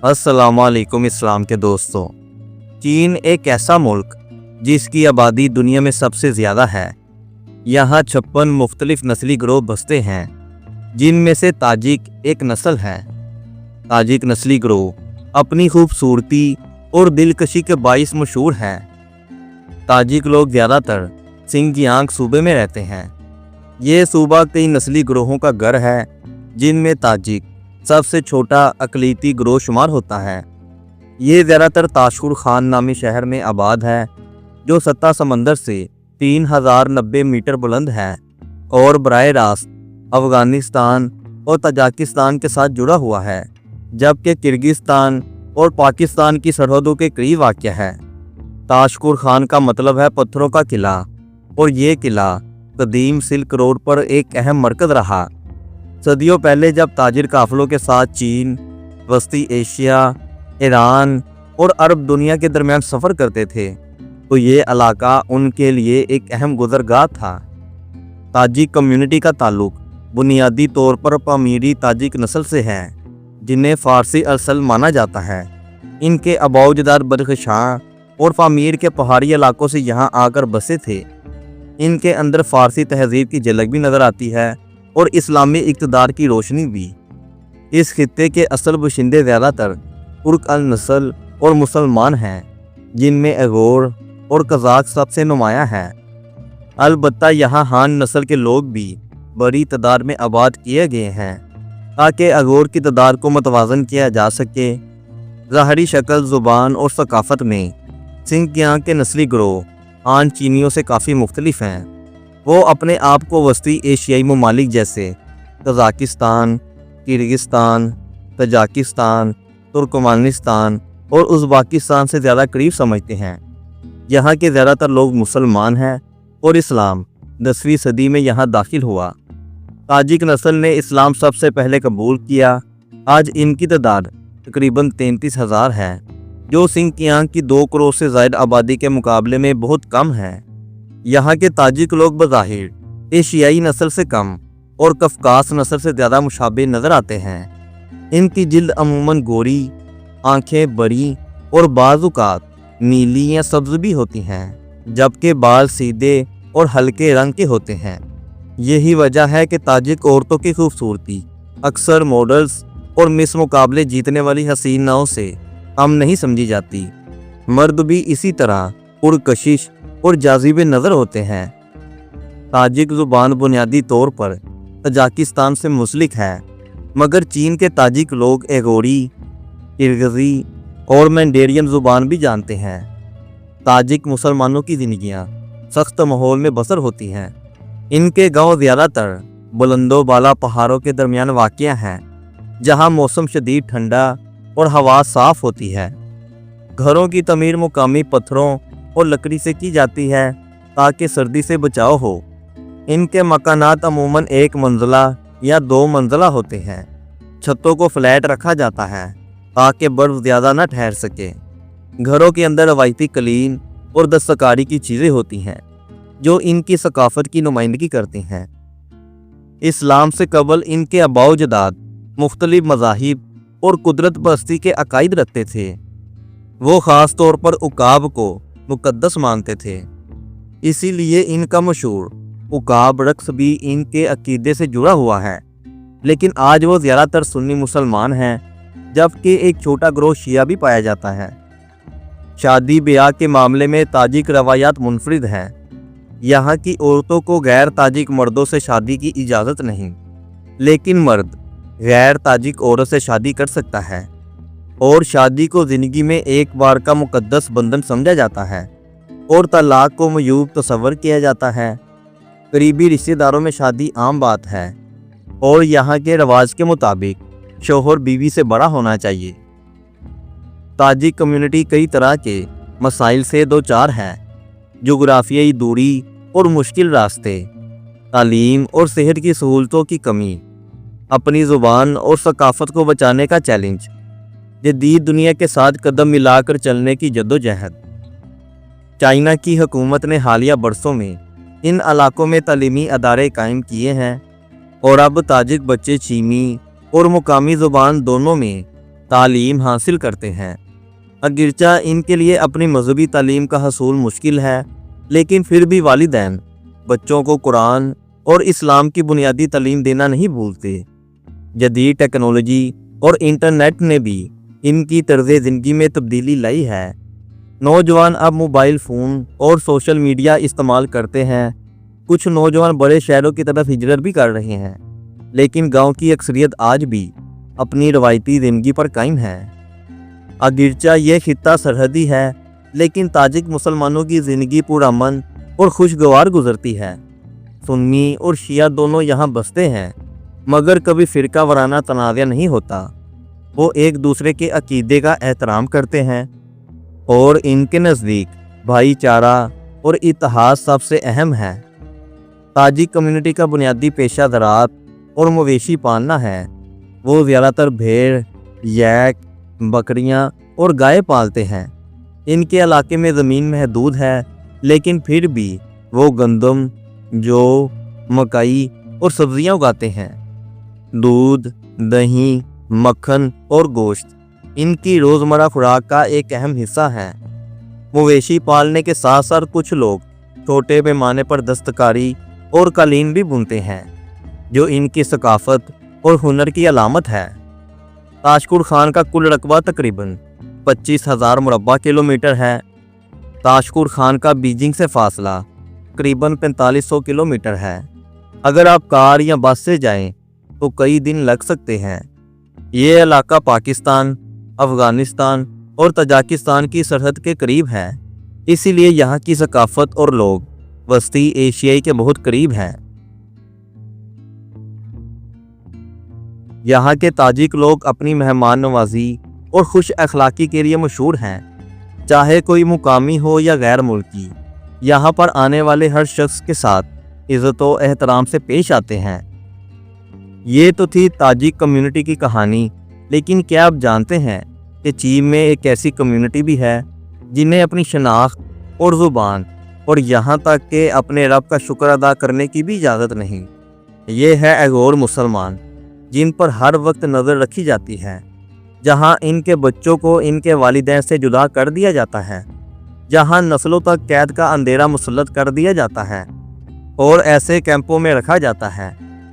अस्सलाम वालेकुम इस्लाम के दोस्तों। चीन एक ऐसा मुल्क जिसकी आबादी दुनिया में सबसे ज़्यादा है। यहाँ 56 मुख्तलिफ नस्ली गिरोह बसते हैं, जिनमें से ताजिक एक नस्ल है। ताजिक नस्ली गिरोह अपनी खूबसूरती और दिलकशी के बाइस मशहूर हैं। ताजिक लोग ज़्यादातर सिंजियांग सूबे में रहते हैं। ये सूबा कई नस्ली गिरोहों का घर है, जिनमें ताजिक सबसे छोटा अक़लीती गिरोह शुमार होता है। ये ज़्यादातर ताशकुर खान नामी शहर में आबाद है, जो सतह समंदर से 3090 मीटर बुलंद है और बराह रास्त अफ़गानिस्तान और तजाकिस्तान के साथ जुड़ा हुआ है, जबकि किर्गिस्तान और पाकिस्तान की सरहदों के करीब वाक़या है। ताशकुर खान का मतलब है पत्थरों का किला, और ये किला कदीम सिल्क रोड पर एक अहम मरकज़ रहा। सदियों पहले जब ताजिर काफ़िलों के साथ चीन, वस्ती एशिया, ईरान और अरब दुनिया के दरमियान सफ़र करते थे, तो ये इलाका उनके लिए एक अहम गुज़रगाह था। ताजिक कम्युनिटी का ताल्लुक बुनियादी तौर पर पामीरी ताजिक नस्ल से है, जिन्हें फ़ारसी असल माना जाता है। इनके आबाओ-अजदाद बदख्शां और पामीर के पहाड़ी इलाकों से यहाँ आकर बसे थे। इनके अंदर फ़ारसी तहज़ीब की झलक भी नज़र आती है और इस्लामी इक़्तिदार की रोशनी भी। इस खित्ते के असल बशिंदे ज़्यादातर तुर्क अल नस्ल और मुसलमान हैं, जिनमें अगोर और कज़ाक सबसे नुमायाँ हैं। अलबत्ता यहाँ हान नस्ल के लोग भी बड़ी तादाद में आबाद किए गए हैं, ताकि अगोर की तादाद को मतवाज़न किया जा सके। ज़ाहरी शक्ल, ज़ुबान और सकाफ़त में सिंजियांग के नस्ली गिरोह हान चीनियों से काफ़ी मुख्तलिफ हैं। वो अपने आप को वस्ती एशियाई ममालिक जैसे कज़ाकिस्तान, किर्गिस्तान, तजाकिस्तान, तुर्कमानिस्तान और उज़्बेकिस्तान से ज़्यादा करीब समझते हैं। यहाँ के ज़्यादातर लोग मुसलमान हैं और इस्लाम 10वीं सदी में यहाँ दाखिल हुआ। ताजिक नस्ल ने इस्लाम सबसे पहले कबूल किया। आज इनकी तादाद तकरीबन 33,000 है, जो सिंजियांग की 2 करोड़ से ज़ायद आबादी के मुकाबले में बहुत कम है। यहाँ के ताजिक लोग बज़ाहिर एशियाई नस्ल से कम और कफकास नस्ल से ज़्यादा मुशाबे नज़र आते हैं। इनकी जिल्द अमूमन गोरी, आंखें बड़ी और बाज़-औक़ात नीली या सब्ज़ भी होती हैं, जबकि बाल सीधे और हल्के रंग के होते हैं। यही वजह है कि ताजिक औरतों की खूबसूरती अक्सर मॉडल्स और मिस मुकाबले जीतने वाली हसीनाओं से कम नहीं समझी जाती। मर्द भी इसी तरह पुरकशिश और जाज़िबे नज़र होते हैं। ताजिक ज़ुबान बुनियादी तौर पर तजाकिस्तान से मुंसलिक है, मगर चीन के ताजिक लोग एगोरी, किर्गिज़ी और मैंडेरियन ज़ुबान भी जानते हैं। ताजिक मुसलमानों की ज़िंदगियाँ सख्त माहौल में बसर होती हैं। इनके गांव ज़्यादातर बुलंदो बाला पहाड़ों के दरमियान वाक़या हैं, जहां मौसम शदीद ठंडा और हवा साफ़ होती है। घरों की तमीर मुकामी पत्थरों और लकड़ी से की जाती है, ताकि सर्दी से बचाव हो। इनके मकानात अमूमन 1 मंजिला या 2 मंजिला होते हैं। छतों को फ्लैट रखा जाता है, ताकि बर्फ़ ज़्यादा न ठहर सके। घरों के अंदर रवायती कलीन और दस्तकारी की चीज़ें होती हैं, जो इनकी सकाफ़त की नुमाइंदगी करती हैं। इस्लाम से कबल इनके आबाओ-अजदाद मुख्तलिफ मज़ाहिब और कुदरत परस्ती के अकायद रखते थे। वो ख़ास तौर पर उकाब को मुक़द्दस मानते थे, इसीलिए इनका मशहूर उकाब रक्स भी इनके अकीदे से जुड़ा हुआ है। लेकिन आज वो ज़्यादातर सुन्नी मुसलमान हैं, जबकि एक छोटा गिरोह शिया भी पाया जाता है। शादी ब्याह के मामले में ताजिक रवायात मुनफरिद हैं। यहाँ की औरतों को गैर ताजिक मर्दों से शादी की इजाज़त नहीं, लेकिन मर्द गैर ताजिक औरत से शादी कर सकता है, और शादी को ज़िंदगी में एक बार का मुक़द्दस बंधन समझा जाता है और तलाक को मयूब तस्वर किया जाता है। करीबी रिश्तेदारों में शादी आम बात है, और यहाँ के रवाज के मुताबिक शौहर बीवी से बड़ा होना चाहिए। ताजिक कम्युनिटी कई तरह के मसाइल से दो चार है। जोग्राफियाई दूरी और मुश्किल रास्ते, तालीम और सेहत की सहूलतों की कमी, अपनी ज़ुबान और सकाफ़त को बचाने का चैलेंज, जदीद दुनिया के साथ कदम मिलाकर चलने की जद्दोजहद। चाइना की हुकूमत ने हालिया बरसों में इन इलाकों में तालीमी अदारे कायम किए हैं, और अब ताजिक बच्चे चीनी और मुकामी ज़ुबान दोनों में تعلیم حاصل کرتے ہیں۔ اگرچہ ان کے لیے اپنی مذہبی تعلیم کا حصول مشکل ہے، لیکن پھر بھی والدین بچوں کو قرآن اور اسلام کی بنیادی تعلیم دینا نہیں بھولتے۔ جدید ٹیکنالوجی اور انٹرنیٹ نے بھی ان کی طرز زندگی میں تبدیلی لائی ہے۔ نوجوان اب موبائل فون اور سوشل میڈیا استعمال کرتے ہیں۔ کچھ نوجوان بڑے شہروں کی طرف ہجرت بھی کر رہے ہیں، لیکن گاؤں کی اکثریت آج بھی اپنی روایتی زندگی پر قائم ہے۔ اگرچہ یہ خطہ سرحدی ہے، لیکن تاجک مسلمانوں کی زندگی پرامن اور خوشگوار گزرتی ہے۔ سنی اور شیعہ دونوں یہاں بستے ہیں، مگر کبھی فرقہ وارانہ تنازع نہیں ہوتا۔ وہ ایک دوسرے کے عقیدے کا احترام کرتے ہیں اور ان کے نزدیک بھائی چارہ اور اتحاد سب سے اہم ہے۔ تاجک کمیونٹی کا بنیادی پیشہ زراعت اور مویشی پالنا ہے۔ وہ زیادہ تر بھیڑ، یک، بکریاں اور گائے پالتے ہیں۔ ان کے علاقے میں زمین محدود ہے، لیکن پھر بھی وہ گندم، جو، مکئی اور سبزیاں اگاتے ہیں۔ دودھ، دہی، مکھن اور گوشت ان کی روزمرہ خوراک کا ایک اہم حصہ ہے۔ مویشی پالنے کے ساتھ ساتھ کچھ لوگ چھوٹے پیمانے پر دستکاری اور قالین بھی بنتے ہیں، جو ان کی ثقافت اور ہنر کی علامت ہے۔ تاشقور خان کا کل رقبہ تقریباً 25,000 مربع کلومیٹر ہے۔ تاشقور خان کا بیجنگ سے فاصلہ تقریباً 4500 کلومیٹر ہے۔ اگر آپ کار یا بس سے جائیں تو کئی دن لگ سکتے ہیں۔ یہ علاقہ پاکستان، افغانستان اور تاجکستان کی سرحد کے قریب ہے، اسی لیے یہاں کی ثقافت اور لوگ وسطی ایشیائی کے بہت قریب ہیں۔ یہاں کے تاجک لوگ اپنی مہمان نوازی اور خوش اخلاقی کے لیے مشہور ہیں، چاہے کوئی مقامی ہو یا غیر ملکی۔ یہاں پر آنے والے ہر شخص کے ساتھ عزت و احترام سے پیش آتے ہیں۔ یہ تو تھی تاجک کمیونٹی کی کہانی، لیکن کیا آپ جانتے ہیں کہ چین میں ایک ایسی کمیونٹی بھی ہے جنہیں اپنی شناخت اور زبان اور یہاں تک کہ اپنے رب کا شکر ادا کرنے کی بھی اجازت نہیں۔ یہ ہے ایغور مسلمان، جن پر ہر وقت نظر رکھی جاتی ہے، جہاں ان کے بچوں کو ان کے والدین سے جدا کر دیا جاتا ہے، جہاں نسلوں تک قید کا اندھیرا مسلط کر دیا جاتا ہے اور ایسے کیمپوں میں رکھا جاتا ہے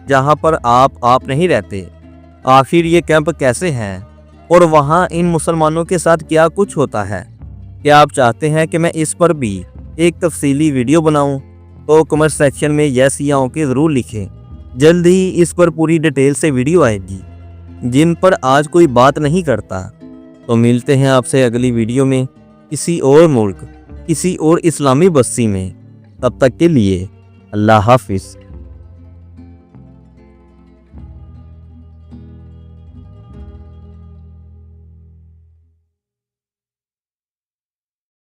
جہاں پر آپ نہیں رہتے۔ آخر یہ کیمپ کیسے ہیں اور وہاں ان مسلمانوں کے ساتھ کیا کچھ ہوتا ہے؟ کیا آپ چاہتے ہیں کہ میں اس پر بھی ایک تفصیلی ویڈیو بناؤں؟ تو کمنٹ سیکشن میں یس یا اوکے ضرور لکھیں۔ جلد ہی اس پر پوری ڈیٹیل سے ویڈیو آئے گی، جن پر آج کوئی بات نہیں کرتا۔ تو ملتے ہیں آپ سے اگلی ویڈیو میں کسی اور ملک، کسی اور اسلامی بستی میں۔ تب تک کے لیے اللہ حافظ۔